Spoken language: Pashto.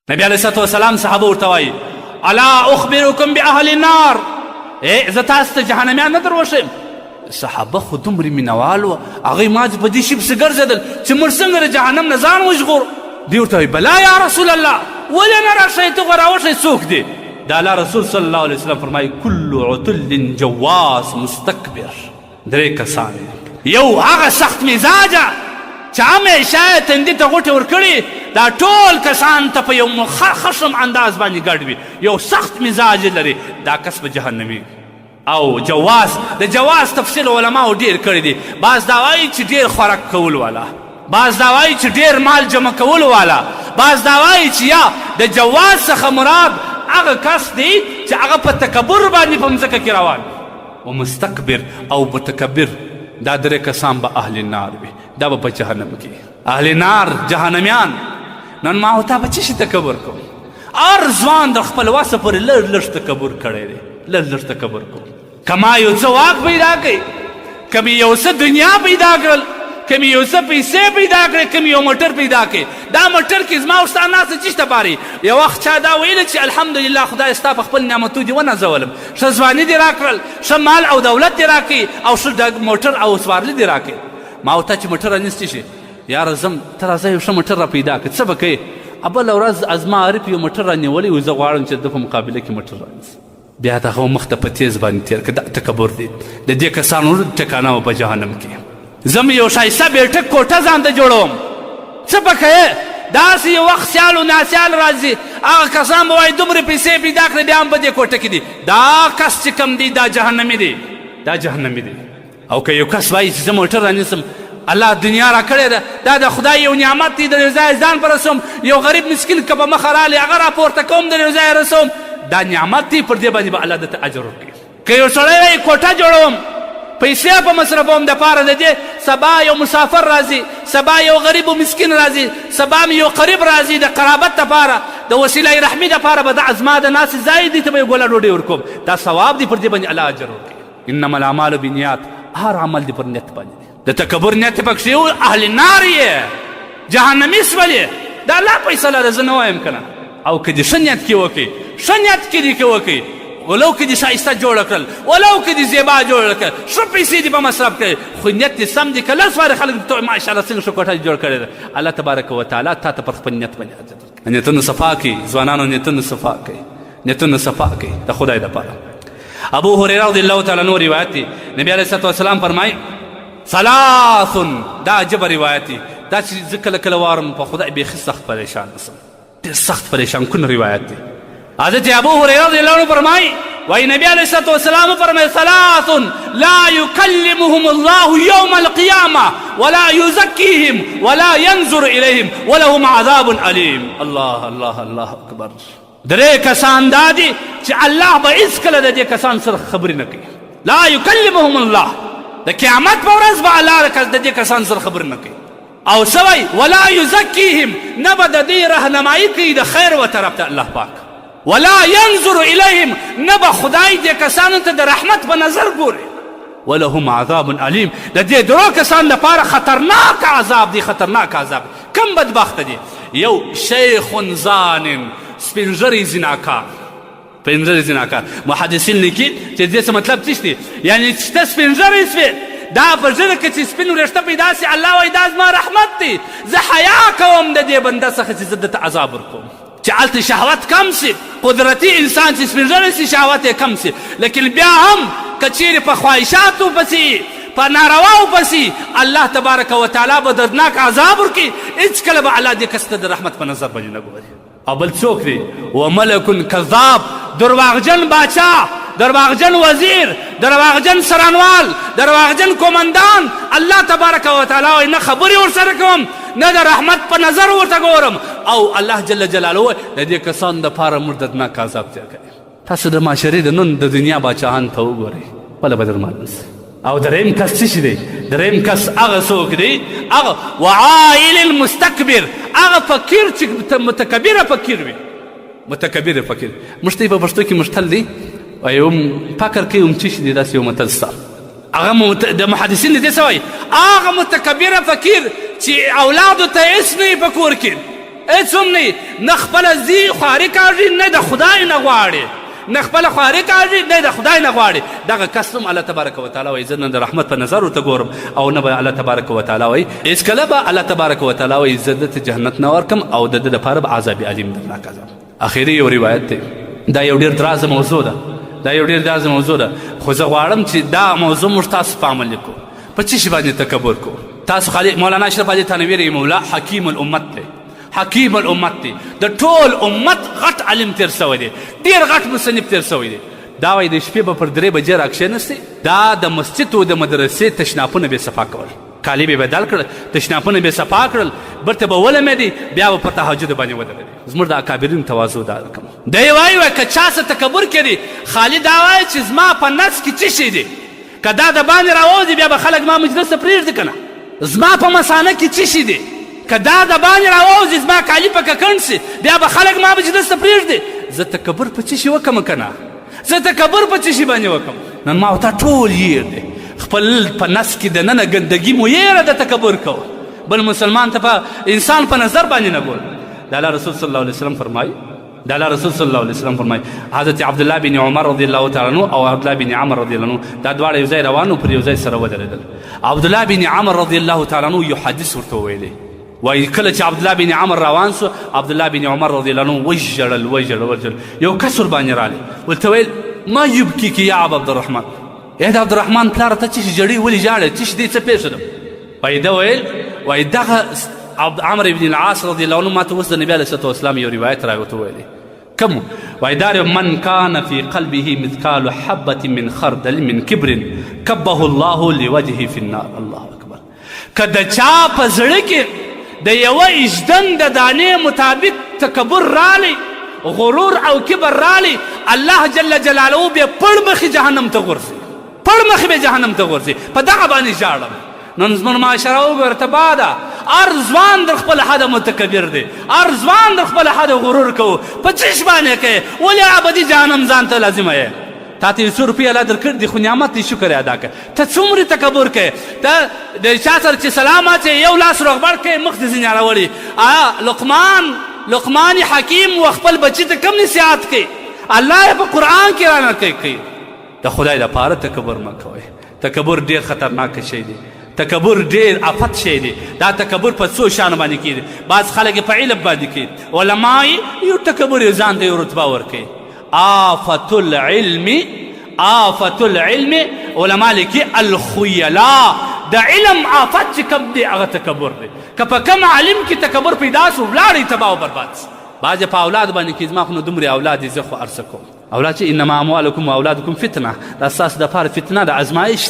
نبی علیه الصلاة والسلام صحابه ورته وایي الا اخبرکم باهل النار، زه تاسو ته جهنمیان نه در وښیم؟ صحابه خو دومره مینهوال وه، هغوی ما په دې شي پسې ګرځېدل چې موږ څنګه د جهنم نه ځان وژغورو. دوی ورته وایي بلا یا رسول الله، ولې نه راشئ ته خو راوښئ څوک دی؟ د الله رسول صلی الله علیه وسلم فرمایي کل عتل جواز مستکبر، درې کسان، یو هغه سخت مزاجه چې همیشه یې تندي ته غوټې ورکړي، دا ټول کسان ته په یو خشم انداز باندې ګډ وي، یو سخت مزاج لري، دا کس به جهنمي. او جواز، د جواز تفصیل علماو ډېر کړی دی، بعض دا وایي چې ډېر خوراک کول والا، بعض دا وایي چې ډېر مال جمع کول والا، بعض دا وایي چې یا د جواز څخه مراد هغه کس دی چې هغه په تکبر باندې په مځکه کې روان و مستکبر او متکبر، دا درې کسان به اهل النار وي، دا به په جهنم کې اهل نار جهنمیان. نن ما او تا به څه شي تکبر کوم؟ هر ځوان د خپل وسه پورې لږ لږ تکبر کړی دی، لږ لږ تکبر کوم. که ما یو څه واک پیدا کړي، که مې یو څه دنیا پیدا کړل، که مې یو څه پیسې پیدا کړې، که مې یو موټر پیدا کړې، دا موټر کې زما او ستا ناسته څه شته باري؟ یو وخت چا دا ویله چې الحمدلله خدای ستا په خپل نعمتو دې ونازولم، ښه ځواني دې راکړل، ښه مال او دولت دې راکړي، او ښه موټر او سوارلي دې راکړي. ما او تا چې موټر رانیستی شي، یاره زم ته راځه یو ښه موټر را پیدا کړه، څه به کوې؟ بله ورځ زما عارف یو موټر رانیولی و، زه غواړم چې د په مقابله کې موټر رانیسم. بیا د هغه مخ ته په تیز باندې تېر کړه، دا تکبر دی، د دې کسانو ټکانه وه په جهنم کې. زم یو ښایسته بیټک کوټه ځان ته جوړوم، څه به کوې؟ داسې یو وخت سیال و ناسیال راځي، هغه کسان به وایي دومره پیسې پیدا کړې بیا هم په دې کوټه کې دي، دا کس چې کوم دی دا جهنمي دی، دا جهنمي دی. او که یو کس وایي چې زه موټر رانیسم، الله دنیا را کړې ده، دا د خدای یو نعمت دی، د یو ځای ځان په رسوم، یو غریب مسکین که په مخه رالی هغه راپورته کوم، د یو ځای رسوم، دا نعمت دی، پر دې باندې به الله درته اجر ورکوي. که یو سړی وایي کوټه جوړوم، پیسې په مصرفوم دپاره د دې سبا یو مسافر راځي، سبا یو غریب و مسکین راځي، سبا مې یو قریب راځي د قرابت دپاره، د وسیله رحمي دپاره به دا زما د ناستې ځای دی ته به یې ګوله ډوډۍ ورکوم، دا ثواب دی، پر دې باندې الله اجر ورکوي. انما الاعمال بالنیات، هر عمل دی پر نیت باندې دی. د تکبر نیت پکښې یو اهل نار یې، جهنمي سولې، دا الله فیصله ده، زه نه وایم که نه. او که دې ښه نیت کې وکړي، ښه نیت کې دې کې وکړي، ولو که دې ښایسته جوړه کړل، ولو که دې زیبا جوړه کړل، ښه پیسې دې په مصرف کړې، خو نیت دې سم دي که لس وارې خلک ته ماشاءالله څنګه ښه کوټه جوړ کړې ده، الله تبارک وتعالی تا ته پر خپل نیت باندې اجر ورکوي. نیتونه صفا کړي، ځوانانو نیتونه صفا کړي، نیتونه صفا کړي د خدای دپاره. ابو هریره رضی الله تعالی عنه روایت دی، نبی علیه الصلاة والسلام فرمایي ثلاث، دا عجبه روایت دی، دا چې زه کله کله وارم په خدای بیخي سخت پریشان اسم، ډېر سخت پریشان کن روایت دی. حضرت ابو هریره رضی الله عنه فرمایي وایي نبی علیه الصلاة والسلام فرمایي ثلاث لا یکلمهم الله یوم القیامة ولا یزکیهم ولا ینظر الیهم ولهم عذاب علیم. الله الله الله اکبر. درې کسان دا دي چې الله به هېڅکله د دې کسان سره خبرې نه کوي، لا یکلمهم الله، د قیامت په ورځ به الله د دې کسان سره خبرې نه کوي. او څه وایي ولا یزکیهم، نه به د دې رهنمایي کوي د خیر و طرف ته الله پاک، ولا ینظر الیهم، نه به خدای دې کسانو ته د رحمت په نظر ګوري، ولهم عذاب علیم، د دې درو کسان لپاره خطرناک عذاب دی، خطرناک عذاب. کم بدبخته دی؟ یو شیخ زان، سپینږیری زناکار، سپینږیری زناکار. محدثین لیکي چې دې څه مطلب څه دی؟ یعنی چې ته سپینږیری سوې، دا په زړه کې چې سپین وریښته پیدا سي، الله وایي دا زما رحمت دی، زه حیا کوم د دې بنده څخه چې زه درته عذاب ورکوم، چې هلته شهوت کم سي، قدرتي انسان چې سپینږیری سي شهوت یې کم سي. لیکن بیا هم که چیرې په خواهشاتو پسې، په نارواو پسې، الله تبارک وتعالی به دردناک عذاب ورکړي، هېڅکله به الله دې کس ته د رحمت په نظر باندې نه ګوري. او بل څوک دی؟ وملک کذاب، درواغجن باچا، درواغجن وزیر، درواغجن سرانوال، درواغجن کومندان، الله تبارک وتعالی وایي نه خبرې ورسره کوم، نه د رحمت په نظر ورته ګورم. او الله جل جلاله وایي د دې کسانو دپاره موږ دردناک عذاب تېر کوي. تاسو د معاشرې د نن د دنیا باچاهانو ته وګورئ، بله به در معلوم سي. او دریم کس څه شي دی؟ دریم کس هغه څوک دی، هغه وعائل المستکبر، هغه فقیر چې متکبره فقیر وي، متکبره فقیر. موږ ته یې په پښتو کې مشتل دی، یو فکر کوي څه شي دی، داسې یو متل سته. هغه د محدثین دې څه وایي؟ هغه متکبره فقیر چې اولادو ته هېڅ نه وي په کور کې، هېڅ هم نه نه خپله ځي خواري کاږي نه د خدای نه غواړي نه خپله خواري کاږي نه د خدای نه غواړي دغه کس هم الله تبارک وتعالی وایي زه نه د رحمت په نظر ورته ګورم او نه به الله تبارک وتعالی وایي هېڅکله به الله تبارک وتعالی وایي زه ده ته جنت نه ورکم او د ده دپاره به عذاب علیم درناک عذاب. اخري یو روایت دی دا یو ډېر درازه موضوع ده خو زه غواړم چې دا موضوع موږ تاسو په عمل کړو په څه شي باندې تکبر کوو. تاسو خالي مولانا اشرف علي تھانوي رحمه الله حکیم الامت دی د ټول امت غټ علم تیر سوی دی ډېر غټ مصنف تیر سوی دی. دا وایي د شپې به پر 3 بجې راکښېنستې دا د مسجد او د مدرسې تشناپونه به صفا کول کالي به بدل کړل تشناپونه به صفا کړل برته به ولمېدې بیا به په تهجد باندې ودرېدې. زموږ د اکابرین تواضع دا کوم دی وایي که چا څه تکبر کړي خالي دا وایي چې زما په نفس کې څه شی دی که دا د باندې راوځي بیا به خلک ما مجلس ته پرېږدي که نه زما په مثانه کې څه شی دی که دا د باندې راوځي زما کالي په ککڼ سي بیا به خلک ما مجلس ته پرېږدي. زه تکبر په څه شي وکړم که نه زه تکبر په څه شي باندې وکړم نن ما ورته ټول یېر دی خپل په نس کې دننه ګندګي مو یېره د تکبر کوه بل مسلمان ته په انسان په نظر باندې نه ګور. د الله رسول صلی الله علیه وسلم فرمایي حضرت عبدالله بن عمر رضی الله تعالی عنه او عبدالله بن عمر رضی الله عنه دا دواړه یو ځای روانو پر یو ځای سره ودرېدل. عبدالله بن عمر رضی الله تعالی عنه یو حدیث ورته ویلی وایي کله چې عبدالله بن عمر روان سو عبدالله بن عمر رضی الله عنه وژړل یو کس ورباندې رالی ورته ویل ما یبکیک یا ابا عبدالرحمن ای د عبدالرحمن پلاره ته څه شي ژړې ولې ژاړې څه شي دی څه پېښه ده. وایي ده ویل وایي دغه عمرو بن العاص رضی الله عنه ما ته اوس د نبي علیه الصلاه والسلام یو روایت راوته ویلی کوم وایي دا من کان فی قلبه مثقال حبة من خردل من کبر کبه الله لوجهه فی النار. الله اکبر. که د چا په زړه کې د یوه اژدن د دانې مطابق تکبر رالی غرور او کبر رالی الله جل جلاله بیا پړ مخې جهنم ته غورځي په دغه باندې ژاړم. نن زموږ معاشره وګوره تباه ده هر ځوان در خپل حده متکبر دی هر ځوان در خپل حده غرور کوو په څه باندې کوې ولې ابدي جهنم ځان ته لازمه یې تا ته 100 روپۍ الله درکړي دي خو نعمت یې شکر ادا کړه ته څومره تکبر کوې ته د چا سره چې سلام اچې یو لاس روغبړ کوې مخ دې ځینې راوړي لقمان حکیم و خپل بچي ته کم نصیحت کوي الله یې په قرآن کې رانقل کوي. د خدای دپاره تکبر مه کوئ. تکبر ډېر خطرناک شی دی تکبر ډېر آفت شی دی. دا تکبر په څو شیانو باندې کېږي بعض خلک یې په علم باندې کوي علما یو تکبر یې ځان ته یو رتبه ورکوي. آفت العلم علما لیکي الخیلا د علم آفت چې کوم دی هغه تکبر دی. که په کم عالم کې تکبر پیدا سو ولاړی تباه و برباد سي. بعضې په اولاد باندې کې زما خو نو دومرې اولاد یې زه خو عرضه کوم اولاد چې انما اموالکم و اولادکم فتنه دا ستاسو دپاره فتنه د ازمایش